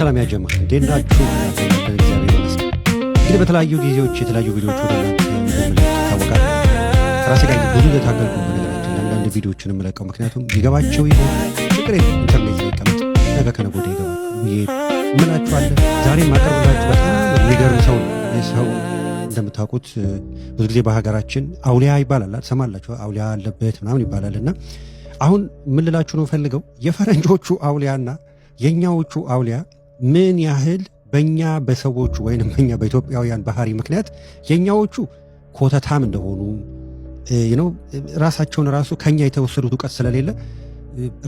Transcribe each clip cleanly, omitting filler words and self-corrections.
ሰላም ያጀማ እንዴት ናችሁ? እግዚአብሔር ይመስገን። እንግዲህ በተለያዩ ጊዜዎች የተለያዩ ቪዲዮዎች ወደ እናንተ እንደምለቅ ይታወቃል። ራሴ ጋር ብዙ እየታገልኩ ነው። በነገራችን አንዳንድ ቪዲዮዎችን የምለቀው ምክንያቱም ይገባቸው ይሆን ችግር የለም ኢንተርኔት ላይ ቀመጥ ነገ ከነገ ወዲያ ይገባል ብዬ እምላችኋለሁ። ዛሬ ማቀርብላችሁ በጣም የሚገርም ሰው ነው። ይህ ሰው እንደምታውቁት ብዙ ጊዜ በሀገራችን አውሊያ ይባላል ሰማላችሁ፣ አውሊያ አለበት ምናምን ይባላልና አሁን ምን ልላችሁ ነው ፈልገው የፈረንጆቹ አውሊያና የኛዎቹ አውሊያ ምን ያህል በእኛ በሰዎቹ ወይንም በእኛ በኢትዮጵያውያን ባህሪ ምክንያት የኛዎቹ ኮተታም እንደሆኑ ራሳቸውን ራሱ ከኛ የተወሰዱት እውቀት ስለሌለ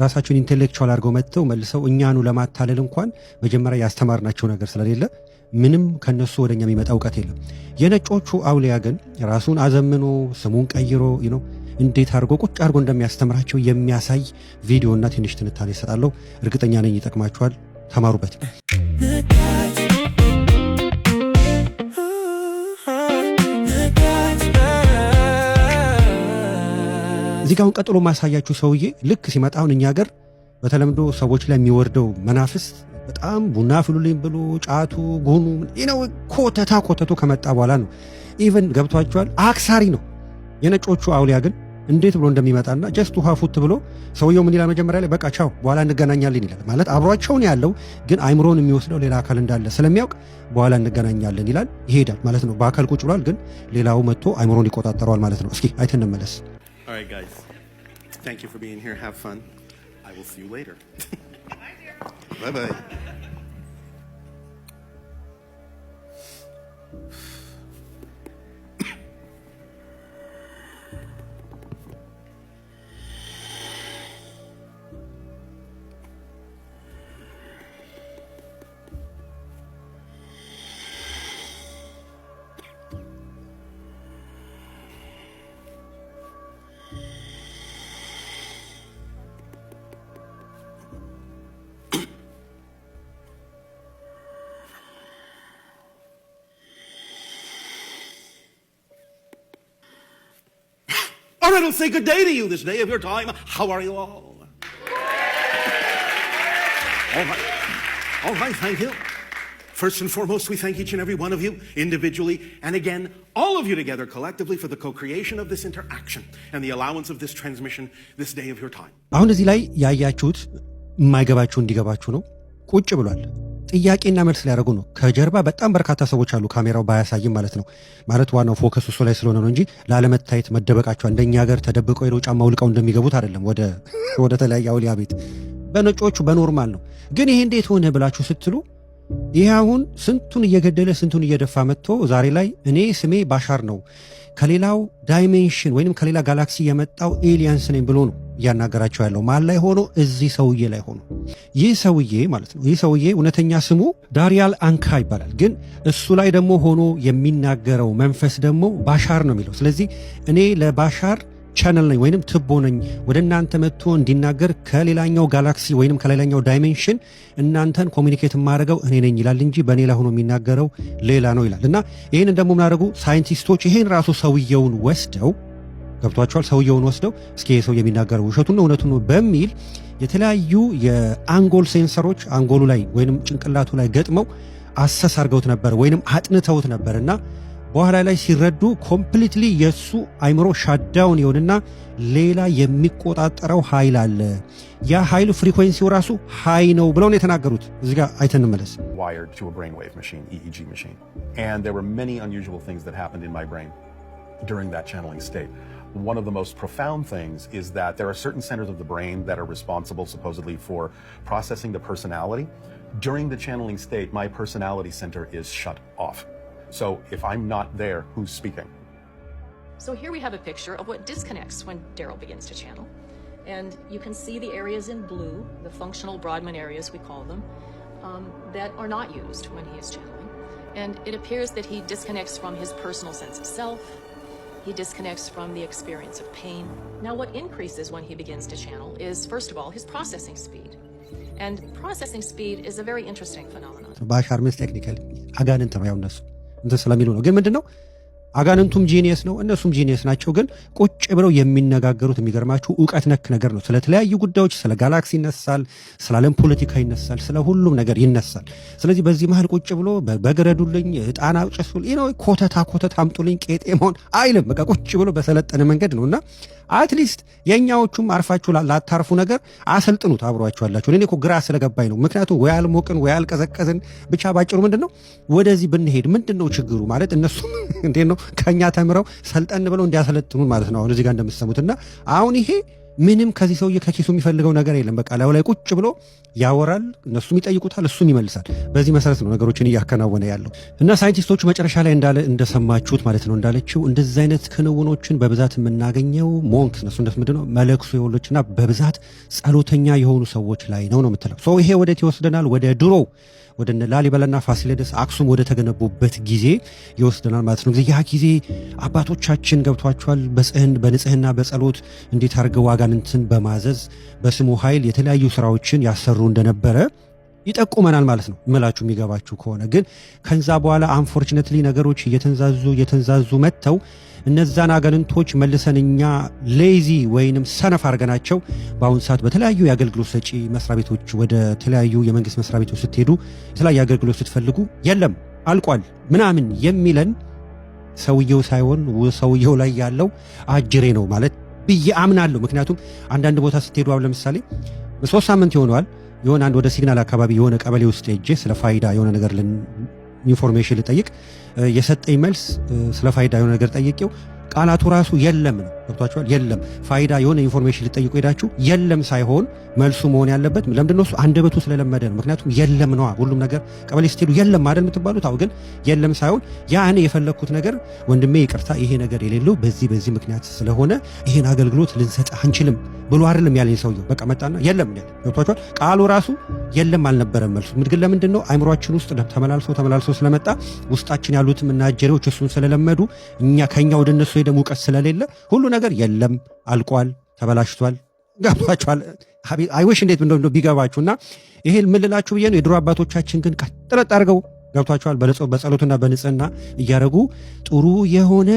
ራሳቸውን ኢንቴሌክቹዋል አድርገው መጥተው መልሰው እኛኑ ለማታለል እንኳን መጀመሪያ ያስተማርናቸው ነገር ስለሌለ ምንም ከነሱ ወደኛ የሚመጣ እውቀት የለም። የነጮቹ አውሊያ ግን ራሱን አዘምኖ ስሙን ቀይሮ እንዴት አድርጎ ቁጭ አድርጎ እንደሚያስተምራቸው የሚያሳይ ቪዲዮና ትንሽ ትንታኔ እሰጣለሁ። እርግጠኛ ነኝ ይጠቅማችኋል። ተማሩበት። እዚህ ጋር ቀጥሎ ማሳያችሁ ሰውዬ ልክ ሲመጣ አሁን እኛ ሀገር በተለምዶ ሰዎች ላይ የሚወርደው መናፍስት በጣም ቡና ፍሉልኝ ብሎ ጫቱ ጎኑ ኮተቱ ከመጣ በኋላ ነው። ኢቨን ገብቷቸዋል አክሳሪ ነው። የነጮቹ አውሊያ ግን እንዴት ብሎ እንደሚመጣና ጀስት ውሃ ፉት ብሎ ሰውየው ምን ይላል መጀመሪያ ላይ በቃ ቻው በኋላ እንገናኛለን ይላል። ማለት አብሯቸው ነው ያለው፣ ግን አይምሮን የሚወስደው ሌላ አካል እንዳለ ስለሚያውቅ በኋላ እንገናኛለን ይላል፣ ይሄዳል ማለት ነው። በአካል ቁጭ ብሏል፣ ግን ሌላው መጥቶ አይምሮን ይቆጣጠረዋል ማለት ነው። እስኪ አይተን እንመለስ። All right guys, thank you for being here. Have fun. I will see you later. Bye bye. All right, I'll say good day to you this day of your time. How are you all? All right, thank you. First and foremost, we thank each and every one of you individually, and again, all of you together collectively for the co-creation of this interaction and the allowance of this transmission this day of your time. አሁን እዚህ ላይ ያያችሁት የማይገባችሁ እንዲገባችሁ ነው። ቁጭ ብሏል። ጥያቄና መልስ ሊያደርጉ ነው። ከጀርባ በጣም በርካታ ሰዎች አሉ፣ ካሜራው ባያሳይም ማለት ነው። ማለት ዋናው ፎከስ እሱ ላይ ስለሆነ ነው እንጂ ላለመታየት መደበቃቸው እንደኛ ሀገር ተደብቀው ሄደው ጫማ ውልቀው እንደሚገቡት አይደለም። ወደ ተለያየ አውሊያ ቤት በነጮቹ በኖርማል ነው። ግን ይሄ እንዴት ሆነ ብላችሁ ስትሉ ይሄ አሁን ስንቱን እየገደለ ስንቱን እየደፋ መጥቶ ዛሬ ላይ እኔ ስሜ ባሻር ነው ከሌላው ዳይሜንሽን ወይንም ከሌላ ጋላክሲ የመጣው ኤሊያንስ ነኝ ብሎ ነው እያናገራቸው ያለው። ማን ላይ ሆኖ? እዚህ ሰውዬ ላይ ሆኖ። ይህ ሰውዬ ማለት ነው ይህ ሰውዬ እውነተኛ ስሙ ዳሪያል አንካ ይባላል። ግን እሱ ላይ ደግሞ ሆኖ የሚናገረው መንፈስ ደግሞ ባሻር ነው የሚለው። ስለዚህ እኔ ለባሻር ቻነል ነኝ ወይንም ትቦ ነኝ ወደ እናንተ መጥቶ እንዲናገር ከሌላኛው ጋላክሲ ወይንም ከሌላኛው ዳይሜንሽን እናንተን ኮሚኒኬት የማደርገው እኔ ነኝ ይላል እንጂ በእኔ ላይ ሆኖ የሚናገረው ሌላ ነው ይላል። እና ይህንን ደግሞ ምናደርጉ ሳይንቲስቶች ይሄን ራሱ ሰውየውን ወስደው ገብቷቸዋል። ሰውየውን ወስደው እስኪ ሰው የሚናገረው ውሸቱን ነው እውነቱን ነው በሚል የተለያዩ የአንጎል ሴንሰሮች አንጎሉ ላይ ወይንም ጭንቅላቱ ላይ ገጥመው አሰስ አድርገውት ነበር ወይንም አጥንተውት ነበርና በኋላ ላይ ሲረዱ ኮምፕሊትሊ የሱ አይምሮ ሻዳውን ይሆንና ሌላ የሚቆጣጠረው ኃይል አለ። ያ ኃይል ፍሪኩዌንሲው ራሱ ሃይ ነው ብለው ነው የተናገሩት። እዚህ ጋር አይተን እንመለስ። Wired to a brainwave machine, EEG machine. And there were many unusual things that happened in my brain during that channeling state. One of the most profound things is that there are certain centers of the brain that are responsible supposedly for processing the personality. During the channeling state, my personality center is shut off. So if I'm not there, who's speaking? So here we have a picture of what disconnects when Daryl begins to channel. And you can see the areas in blue, the functional Brodmann areas we call them, that are not used when he is channeling. And it appears that he disconnects from his personal sense of self. He disconnects from the experience of pain. Now what increases when he begins to channel is, first of all, his processing speed. And processing speed is a very interesting phenomenon. ባሻር ምን ቴክኒካሊ አጋንንት ነው ያው እነሱ እንደ ስለሚሉ ነው። ግን ምንድነው አጋንንቱም ጂኒየስ ነው፣ እነሱም ጂኒየስ ናቸው። ግን ቁጭ ብለው የሚነጋገሩት የሚገርማችሁ እውቀት ነክ ነገር ነው። ስለተለያዩ ጉዳዮች፣ ስለ ጋላክሲ ይነሳል፣ ስለ ዓለም ፖለቲካ ይነሳል፣ ስለ ሁሉም ነገር ይነሳል። ስለዚህ በዚህ መሃል ቁጭ ብሎ በግረዱልኝ፣ ዕጣን አጭሱልኝ፣ ኮተታ አምጡልኝ፣ ቄጤማውን አይልም። በቃ ቁጭ ብሎ በሰለጠነ መንገድ ነውና አትሊስት የኛዎቹም አርፋችሁ ላታርፉ ነገር አሰልጥኑት አብሯችሁ አላችሁ። እኔ እኮ ግራ ስለገባኝ ነው። ምክንያቱም ወይ አልሞቅን ወይ አልቀዘቀዝን ብቻ ባጭሩ ምንድነው ወደዚህ ብንሄድ ምንድነው ችግሩ ማለት እነሱ እንዴት ነው ከኛ ተምረው ሰልጠን ብለው እንዲያሰለጥኑን ማለት ነው። አሁን እዚህ ጋር እንደምትሰሙትና አሁን ይሄ ምንም ከዚህ ሰውዬ ከኪሱ የሚፈልገው ነገር የለም። በቃ ላይ ቁጭ ብሎ ያወራል፣ እነሱም ይጠይቁታል፣ እሱም ይመልሳል። በዚህ መሰረት ነው ነገሮችን እያከናወነ ያለው እና ሳይንቲስቶቹ መጨረሻ ላይ እንደሰማችሁት ማለት ነው እንዳለችው እንደዚህ አይነት ክንውኖችን በብዛት የምናገኘው ሞንክ እነሱ ምንድነው መለክሱ የወሎችና በብዛት ጸሎተኛ የሆኑ ሰዎች ላይ ነው የምትለው። ይሄ ወዴት ይወስደናል? ወደ ድሮ ወደ ላሊበላና ፋሲለደስ አክሱም ወደ ተገነቡበት ጊዜ ይወስደናል ማለት ነው። ያ ጊዜ አባቶቻችን ገብቷቸዋል በንጽህና በጸሎት እንዴት አድርገው አጋንንትን በማዘዝ በስሙ ኃይል የተለያዩ ስራዎችን ያሰሩ እንደነበረ ይጠቁመናል ማለት ነው። እምላችሁ የሚገባችሁ ከሆነ ግን ከዛ በኋላ አንፎርቹኔትሊ ነገሮች እየተንዛዙ መጥተው እነዛን አጋንንቶች መልሰን እኛ ሌዚ ወይንም ሰነፍ አድርገናቸው በአሁን ሰዓት በተለያዩ የአገልግሎት ሰጪ መስሪያ ቤቶች ወደ ተለያዩ የመንግስት መስሪያ ቤቶች ስትሄዱ የተለያዩ አገልግሎት ስትፈልጉ የለም አልቋል ምናምን የሚለን ሰውየው ሳይሆን ሰውየው ላይ ያለው አጅሬ ነው ማለት ብዬ አምናለሁ። ምክንያቱም አንዳንድ ቦታ ስትሄዱ አሁን ለምሳሌ 3 ሳምንት ይሆነዋል የሆነ አንድ ወደ ሲግናል አካባቢ የሆነ ቀበሌ ውስጥ ሄጄ ስለ ፋይዳ የሆነ ነገር ኢንፎርሜሽን ልጠይቅ የሰጠኝ መልስ ስለ ፋይዳ የሆነ ነገር ጠይቄው ቃላቱ ራሱ የለም ነው። ገብቷችኋል? የለም ፋይዳ የሆነ ኢንፎርሜሽን ልጠይቁ ሄዳችሁ የለም ሳይሆን መልሱ መሆን ያለበት ለምንድነው እሱ አንደበቱ ስለለመደ ነው። ምክንያቱም የለም ነው ሁሉም ነገር ቀበሌ ስትሄዱ የለም አይደል የምትባሉት። አው ግን የለም ሳይሆን ያ እኔ የፈለኩት ነገር ወንድሜ ይቅርታ ይሄ ነገር የሌለው በዚህ ምክንያት ስለሆነ ይሄን አገልግሎት ልንሰጥ አንችልም ብሎ አይደለም ያለኝ ሰውየው። በቃ መጣና የለም ነው። ገብቷችኋል? ቃሉ ራሱ የለም አልነበረም መልሱ። ግን ለምንድነው አይምሮአችን ውስጥ ተመላልሶ ስለመጣ ውስጣችን ያሉት ምናጀሬዎች እሱን ስለለመዱ ከኛ ወደ እነሱ ሄደ ሙቀት ስለሌለ ሁሉ ነገር የለም አልቋል፣ ተበላሽቷል። ገብቷችኋል? አይወሽ እንዴት እንደው ቢገባችሁና ይሄ ምልላችሁ ብዬ ነው። የድሮ አባቶቻችን ግን ቀጥለጥ አድርገው ገብቷችኋል በጸሎትና በንጽህና እያረጉ ጥሩ የሆነ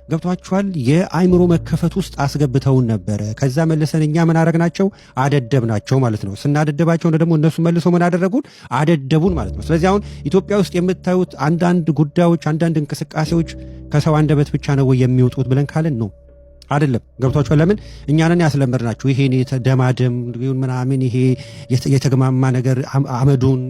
ገብቷችኋል የአይምሮ መከፈት ውስጥ አስገብተውን ነበረ። ከዛ መልሰን እኛ ምን አደረግናቸው? አደደብናቸው ማለት ነው። ስናደደባቸው ደግሞ እነሱ መልሰው ምን አደረጉን? አደደቡን ማለት ነው። ስለዚህ አሁን ኢትዮጵያ ውስጥ የምታዩት አንዳንድ ጉዳዮች፣ አንዳንድ እንቅስቃሴዎች ከሰው አንደበት ብቻ ነው የሚወጡት ብለን ካልን ነው አይደለም። ገብቷችኋል? ለምን እኛንን ያስለመድናችሁ ይሄን የተደማደም ምናምን ይሄ የተግማማ ነገር አመዱን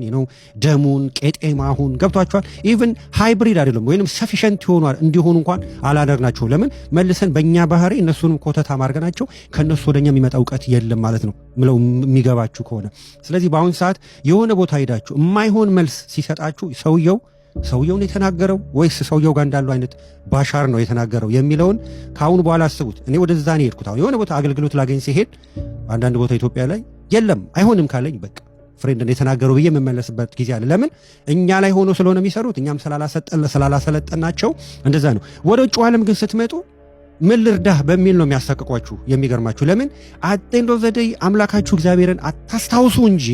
ደሙን ቄጤማሁን ገብቷችኋል? ኢቭን ሃይብሪድ አይደለም ወይንም ሰፊሸንት እንዲሆኑ እንኳን አላደርናቸው። ለምን መልሰን በእኛ ባህሪ እነሱንም ኮተታ ማርገናቸው ከእነሱ ወደኛ የሚመጣ እውቀት የለም ማለት ነው ምለው የሚገባችሁ ከሆነ። ስለዚህ በአሁን ሰዓት የሆነ ቦታ ሄዳችሁ የማይሆን መልስ ሲሰጣችሁ ሰውየውን የተናገረው ወይስ ሰውየው ጋር እንዳለው አይነት ባሻር ነው የተናገረው የሚለውን ከአሁን በኋላ አስቡት። እኔ ወደዛ ነው የሄድኩት። አሁን የሆነ ቦታ አገልግሎት ላገኝ ሲሄድ አንዳንድ ቦታ ኢትዮጵያ ላይ የለም አይሆንም ካለኝ በቃ ፍሬንድ የተናገረው ብዬ የምመለስበት ጊዜ አለ። ለምን እኛ ላይ ሆኖ ስለሆነ የሚሰሩት እኛም ስላላሰለጠናቸው እንደዛ ነው። ወደ ውጭ ዓለም ግን ስትመጡ ምን ልርዳህ በሚል ነው የሚያሳቅቋችሁ። የሚገርማችሁ ለምን አጤንዶ ዘደይ አምላካችሁ እግዚአብሔርን አታስታውሱ እንጂ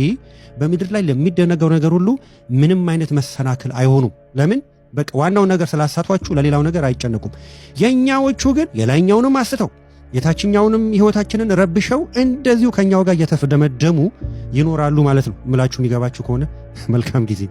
በምድር ላይ ለሚደነገው ነገር ሁሉ ምንም አይነት መሰናክል አይሆኑም። ለምን በቃ ዋናው ነገር ስላሳቷችሁ ለሌላው ነገር አይጨነቁም። የኛዎቹ ግን የላይኛውንም አስተው የታችኛውንም ህይወታችንን ረብሸው እንደዚሁ ከኛው ጋር እየተደመደሙ ይኖራሉ ማለት ነው። ምላችሁ የሚገባችሁ ከሆነ መልካም ጊዜ